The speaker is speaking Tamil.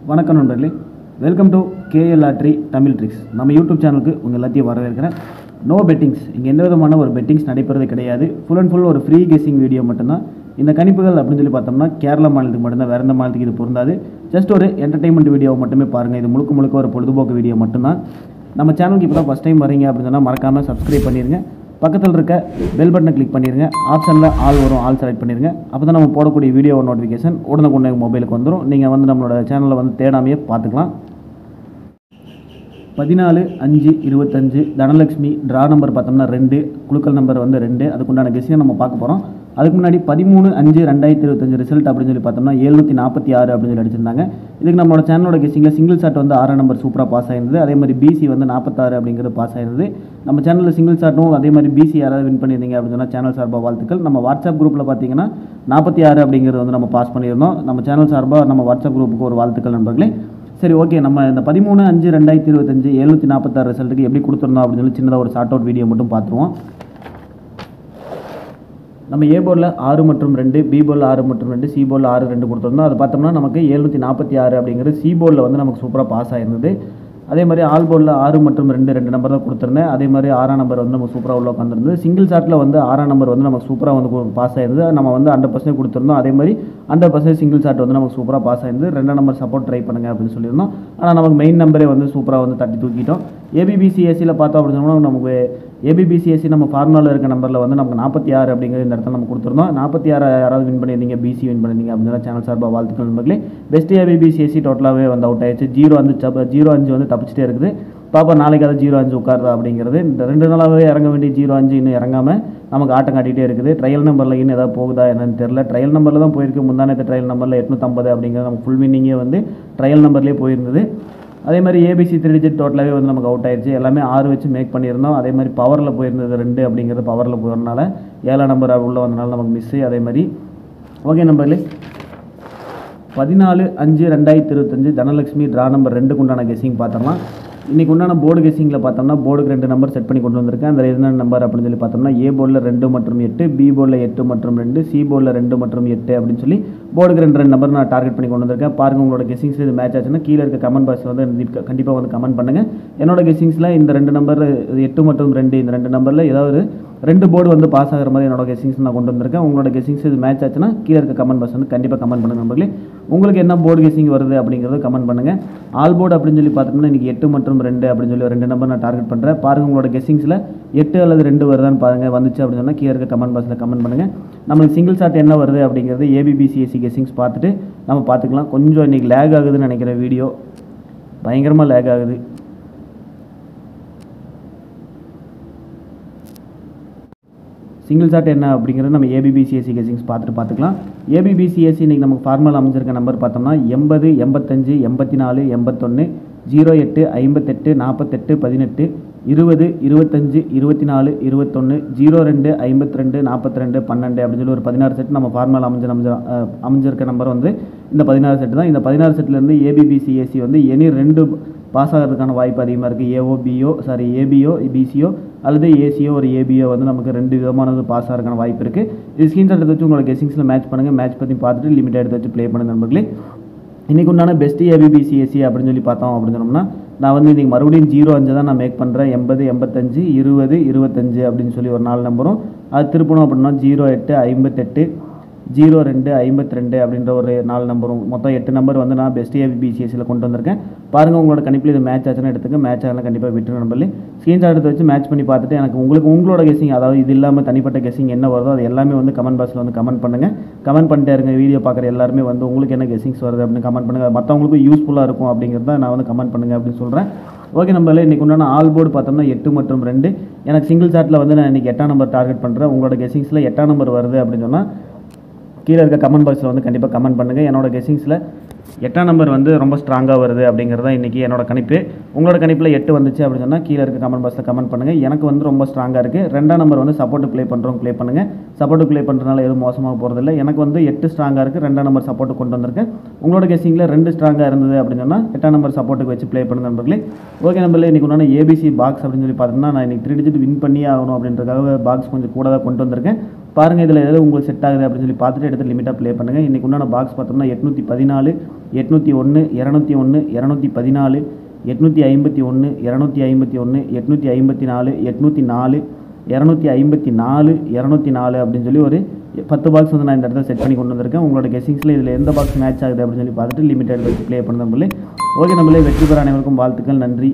வணக்கம் நண்பர்களே, welcome to KL lottery Tamil tricks. நம்ம யூடியூப் சேனலுக்கு உங்கள் எல்லாத்தையும் வரவேற்கிறேன். நோ பெட்டிங்ஸ், இங்கே எந்த விதமான ஒரு பெட்டிங்ஸ் நடைபெறது கிடையாது. ஃபுல் அண்ட் ஃபுல் ஒரு ஃப்ரீ கெஸிங் வீடியோ மட்டும்தான். இந்த கணிப்புகள் அப்படின்னு சொல்லி பார்த்தோம்னா கேரளா மாநிலத்துக்கு மட்டும்தான், வேறு எந்த மாநிலத்துக்கு இது பொருந்தாது. ஜஸ்ட் ஒரு என்டர்டைன்மெண்ட் வீடியோ மட்டுமே பாருங்கள். இது முழுக்க முழுக்க ஒரு பொழுதுபோக்கு வீடியோ மட்டும்தான். நம்ம சேனலுக்கு இப்போ தான் ஃபஸ்ட் டைம் வரீங்க அப்படின்னு சொன்னால் மறக்காமல் சப்ஸ்கிரைப் பண்ணிடுங்க. பக்கத்தில் இருக்க பெல் பட்டனை கிளிக் பண்ணிடுங்க. ஆப்ஷனில் ஆல் வரும், ஆல் செலக்ட் பண்ணிடுங்க. அப்போ தான் நம்ம போடக்கூடிய வீடியோ நோட்டிஃபிகேஷன் உடனுக்குடனே மொபைலுக்கு வந்துடும். நீங்கள் நம்மளோட சேனலில் தேடாமையே பார்த்துக்கலாம். 14/5/25 தனலட்சுமி ட்ரா நம்பர் பார்த்தோம்னா 2, குழுக்கள் நம்பர் 2. அதுக்குண்டான கெஸ்ஸியை நம்ம பார்க்க போகிறோம். அதுக்கு முன்னாடி 13/5/2025 ரிசல்ட் அப்படின்னு சொல்லி பார்த்தோம்னா 746 அப்படின்னு சொல்லி அடிச்சிருந்தாங்க. இதுக்கு நம்மளோட சேனலோட கெஸ்ஸிங்கில் சிங்கிள் ஷாட் 6 நம்பர் சூப்பராக பாஸ் ஆயிருந்தது. அதே மாதிரி பிசி 46 அப்படிங்கிறது பாஸ் ஆயிருந்தது. நம்ம சேனலில் சிங்கிள் ஷாட்டும் அதே மாதிரி பிசி யாராவது வின் பண்ணியிருந்தீங்க அப்படின்னு சொன்னால் சேனல் சார்பாக வாழ்த்துக்கள். நம்ம வாட்ஸ்அப் குரூப்பில் பார்த்தீங்கன்னா 46 அப்படிங்கிறது நம்ம பாஸ் பண்ணியிருந்தோம். நம்ம சேனல் சார்பாக நம்ம வாட்ஸ்அப் குரூப்புக்கு ஒரு வாழ்த்துக்கள் நண்பர்களே. சரி, ஓகே. நம்ம இந்த 13/5/2025 746 ரிசல்ட்டுக்கு எப்படி கொடுத்துருந்தோம் அப்படின்னு சொல்லி சின்னதாக ஒரு ஷார்ட் அவுட் வீடியோ மட்டும் பார்த்துருவோம். நம்ம ஏ போர்டில் 6 மற்றும் 2, பி போர்டில் 6 மற்றும் 2, சி போர்டில் 6 2 கொடுத்துருந்தோம். அது பார்த்தோம்னா நமக்கு 746 அப்படிங்கிறது சி போர்டில் நமக்கு சூப்பராக பாஸ் ஆயிருந்தது. அதே மாதிரி ஆல் போர்டில் 6 மற்றும் 2 நம்பர் தான் கொடுத்துருந்தேன். அதே மாதிரி 6ஆம் நம்பர் நம்ம சூப்பராக உள்ள உட்காந்துருந்தது. சிங்கிள் ஷாட்டில் 6ஆம் நம்பர் நமக்கு சூப்பராக பாஸ் ஆயிருந்தது. நம்ம 100% கொடுத்துருந்தோம். அதே மாதிரி 100% சிங்கிள் ஷாட் நமக்கு சூப்பராக பாஸ் ஆயிருந்தது. 2ஆம் நம்பர் சப்போர்ட் ட்ரை பண்ணுங்க அப்படின்னு சொல்லியிருந்தோம். ஆனால் நமக்கு மெயின் நம்பரே சூப்பராக தட்டி தூக்கிட்டோம். ஏபிபிசிஎஸ்சியில் பார்த்தோம் அப்படின்னு சொன்னால் நமக்கு ஏபிபிசிஎஸ்சி நம்ம ஃபார்முலாவில் இருக்க நம்பரில் நமக்கு 46 அப்படிங்கிறது இந்த இடத்துல நம்ம கொடுத்துருந்தோம். 46 யாராவது வின் பண்ணியிருந்தீங்க, பிசி வின் பண்ணியிருந்தீங்க அப்படின்னா சேனல் சார்பாக வாழ்த்துக்கள் நண்பர்களே. பெஸ்ட் ஏபிபிசிஎஸ்சி டோட்டலாகவே அவுட் ஆயிடுச்சு. 0-5 தப்பிச்சிட்டே இருக்குது. பாப்பா நாளைக்கு அதை 0-5 உட்காருதா அப்படிங்கிறது. இந்த 2 நாளாகவே இறங்க வேண்டிய 0-5 இன்னும் இறங்காமல் நமக்கு ஆட்டம் காட்டிகிட்டே இருக்குது. ட்ரையல் நம்பரில் இன்னும் ஏதாவது போகுதா என்னன்னு தெரியல. ட்ரையல் நம்பரில் தான் போயிருக்கு. முந்தானத்து ட்ரையல் நம்பரில் 850 அப்படிங்கிறது நமக்கு ஃபுல் வின்னிங்கே ட்ரையல் நம்பர்லேயே போயிருந்தது. அதே மாதிரி ஏபிசி 3 டிஜிட் டோட்டலாகவே நமக்கு அவுட் ஆயிடுச்சு. எல்லாமே 6 வச்சு மேக் பண்ணியிருந்தோம். அதே மாதிரி பவரில் போயிருந்தது 2 அப்படிங்கிறது பவரில் போகிறதுனால 7ஆம் நம்பர் உள்ளே வந்தனால நமக்கு மிஸ்ஸு. அதே மாதிரி ஓகே நம்பர்களே, 14/5/2025 தனலட்சுமி ட்ரா நம்பர் 2 உண்டான கெஸ்ஸிங் பார்த்தோம்னா இன்றைக்கி உண்டான போர்டு கெஸ்ஸிங்கில் பார்த்தோம்னா போர்டுக்கு 2 நம்பர் செட் பண்ணி கொண்டு வந்திருக்கேன். அந்த என்ன நம்பர் அப்படின்னு சொல்லி பார்த்தோம்னா ஏ போர்டில் 2 மற்றும் 8, பி போர்டில் 8 மற்றும் 2, சி போர்டில் 2 மற்றும் 8 அப்படின்னு சொல்லி போர்டுக்கு 2 நம்பர் நான் டார்கெட் பண்ணி கொண்டு வந்திருக்கேன். பாருங்கள், உங்களோட கெஸ்ஸிங்ஸ் இது மேட்ச் ஆச்சுன்னா கீழே இருக்க கமெண்ட் பாக்ஸில் கண்டிப்பாக கமெண்ட் பண்ணுங்கள். என்னோட கெஸ்ஸிங்ஸில் இந்த 2 நம்பர் 8 மற்றும் 2 இந்த 2 நம்பரில் ஏதாவது 2 போர்டு பாஸ் ஆகிற மாதிரி என்னோட கெஸ்ஸிங்ஸ் நான் கொண்டு வந்திருக்கேன். உங்களோட கெஸ்ஸிங்ஸ் இது மேட்ச் ஆச்சுன்னா கீழே இருக்க கமெண்ட் பாக்ஸ் கண்டிப்பாக கமெண்ட் பண்ணுங்க நம்பர்களே. உங்களுக்கு என்ன போர்டு கெஸ்ஸிங் வருது அப்படிங்கிறத கமெண்ட் பண்ணுங்கள். ஆல் போர்டு அப்படின்னு சொல்லி பார்த்தோம்னா இன்றைக்கி 8 மற்றும் 2 அப்படின்னு சொல்லி 2 நம்பர் நான் டார்கெட் பண்ணுறேன். பாருங்கள், உங்களோட கெஸ்ஸிங்ஸில் 8 அல்லது 2 வருதான்னு பாருங்கள். வந்துச்சு அப்படின்னு சொன்னால் கீழே இருக்க கமெண்ட் பாக்ஸில் கமெண்ட் பண்ணுங்கள். நம்மளுக்கு சிங்கிள் ஷாட் என்ன வருது அப்படிங்கிறது ஏபிபிசிஎஸ்சி கெஸ்ஸிங்ஸ் பார்த்துட்டு நம்ம பார்த்துக்கலாம். கொஞ்சம் இன்றைக்கி லேக் ஆகுதுன்னு நினைக்கிறேன். வீடியோ பயங்கரமாக லேக் ஆகுது. சிங்கிள் ஷாட் என்ன அப்படிங்கிறது நம்ம ஏபிபிசிஎஸ்சி கெஸ்ஸிங்ஸ் பார்த்துக்கலாம். ஏபிபிசிஎஸ்சி இன்றைக்கி நமக்கு ஃபார்முலா அமைஞ்சிருக்க நம்பர் பார்த்தோம்னா 80, 85, 84, 81, 08, 58, 48, 18, 20, 25, 24, 21, 02, 52, 42, 12 அப்படின்னு சொல்லி ஒரு 16 செட் நம்ம ஃபார்முலா அமைஞ்சிருக்க நம்பர் இந்த 16 செட்டு தான். இந்த 16 செட்லேருந்து ஏபிபிசிஎஸ்சி எனி 2 பாஸ் ஆகிறதுக்கான வாய்ப்பு அதிகமாக இருக்குது. ஏபிஓ பிசிஓ அல்லது ஏசிஓ ஒரு ஏபிஓ நமக்கு 2 விதமானது பாஸ் ஆகிறதுக்கான வாய்ப்பு இருக்குது. இது ஸ்க்ரீன்ஷாட் எடுத்து வச்சு உங்களோட கெஸ்ஸிங்ஸில் மேட்ச் பண்ணுங்கள். மேட்ச் பற்றி பார்த்துட்டு லிமிட் எடுத்து வச்சு ப்ளே பண்ணுங்க நண்பர்களே. இன்றைக்கு உண்டான பெஸ்ட் ஏபிபிசிஎஸ்சி அப்படின்னு சொல்லி பார்த்தோம் அப்படின்னு சொன்னோம்னா நான் இன்றைக்கி மறுபடியும் 0-5 தான் நான் மேக் பண்ணுறேன். 80, 85, 20, 25 அப்படின்னு சொல்லி ஒரு 4 நம்பரும் அது திருப்பணும் அப்படின்னா 08, 58, 02, 52 அப்படின்ற ஒரு 4 நம்பரும் மொத்தம் 8 நம்பர் நான் பெஸ்ட் ஏபிபிசிஎஸ்சியில் கொண்டு வந்திருக்கேன். பாருங்கள், உங்களோட கணிப்பில் இது மேட்ச் ஆச்சுன்னா எடுத்துங்க. மேட்ச் ஆகலாம் கண்டிப்பாக விட்டுரு நம்பர்லேயே. ஸ்க்ரீன்ஷாட் எடுத்து வச்சு மேட்ச் பண்ணி பார்த்துட்டு எனக்கு உங்களோட கெஸ்ஸிங், அதாவது இது இல்லாமல் தனிப்பட்ட கெஸ்ஸிங் என்ன வருதோ அது எல்லாமே கமெண்ட் பாக்ஸில் கமெண்ட் பண்ணுங்கள். கமெண்ட் பண்ணிட்டே இருங்க. வீடியோ பார்க்குற எல்லாருமே உங்களுக்கு என்ன கெஸ்ஸிங்ஸ் வருது அப்படின்னு கமெண்ட் பண்ணுங்கள். மற்றவங்களுக்கும் யூஸ்ஃபுல்லாக இருக்கும் அப்படிங்கிறத நான் கமெண்ட் பண்ணுங்கள் அப்படின்னு சொல்கிறேன். ஓகே நம்பரில் இன்றைக்கி உண்டான ஆல் போர்டு பார்த்தோம்னா 8 மற்றும் 2. எனக்கு சிங்கிள் ஷாட்டில் நான் இன்றைக்கி 8ஆம் நம்பர் டார்கெட் பண்ணுறேன். உங்களோட கெஸ்ஸிங்ஸில் 8ஆம் நம்பர் வருது அப்படின்னு சொன்னால் கீழே இருக்க கமெண்ட் பாக்ஸில் கண்டிப்பாக கமெண்ட் பண்ணுங்கள். என்னோட கெஸ்ஸிங்ஸில் 8ஆம் நம்பர் ரொம்ப ஸ்ட்ராங்காக வருது அப்படிங்கிறது தான் இன்றைக்கி என்னோட கணிப்பு. உங்களோட கணிப்பில் 8 வந்துச்சு அப்படின்னு சொன்னால் கீழே இருக்க கமெண்ட் பாக்ஸில் கமெண்ட் பண்ணுங்கள். எனக்கு ரொம்ப ஸ்ட்ராங்காக இருக்குது. 2ஆம் நம்பர் சப்போர்ட்டு ப்ளே பண்ணுங்கள். சப்போர்ட்டு ப்ளே பண்ணுறதுனால எதுவும் மோசமாக போகிறதில்ல. எனக்கு 8 ஸ்ட்ராங்காக இருக்குது. 2ஆம் நம்பர் சப்போர்ட்டு கொண்டு வந்திருக்கேன். உங்களோட கெஸ்ஸிங்கில் 2 ஸ்ட்ராங்காக இருந்தது அப்படின்னு சொன்னால் 8ஆம் நம்பர் சப்போர்ட்டுக்கு வச்சு ப்ளே பண்ணுங்க நண்பர்களே. ஓகே நம்பரில் இன்றைக்கி ஒன்று ஏபிசி பாக்ஸ் அப்படின்னு சொல்லி பார்த்தோம்னா நான் இன்றைக்கி 3 டிஜிட் வின் பண்ணியே ஆகணும் அப்படின்றதுக்காக பாக்ஸ் கொஞ்சம் கூட தான் கொண்டு வந்திருக்கேன். பாருங்கள், இதில் எதாவது உங்களுக்கு செட் ஆகுது அப்படின்னு சொல்லி பார்த்துட்டு எடுத்து லிமிட்டாக ப்ளே பண்ணுங்கள். இன்றைக்கி உண்டான பாக்ஸ் பார்த்தோம்னா 814, 801 201 214 851 251 854 804 254 204 அப்படின்னு சொல்லி ஒரு 10 பாக்ஸ் வந்து நான் இந்த இடத்துல செட் பண்ணி கொண்டு வந்திருக்கேன். உங்களோட கெஸிங்ஸில் இதில் எந்த பாக்ஸ் மேட்ச் ஆகுது அப்படின்னு சொல்லி பார்த்துட்டு லிமிட்டட் வச்சு ப்ளே பண்ண நம்மளே. ஓகே, நம்மளே வெற்றி பெற அனைவருக்கும் வாழ்த்துக்கள். நன்றி.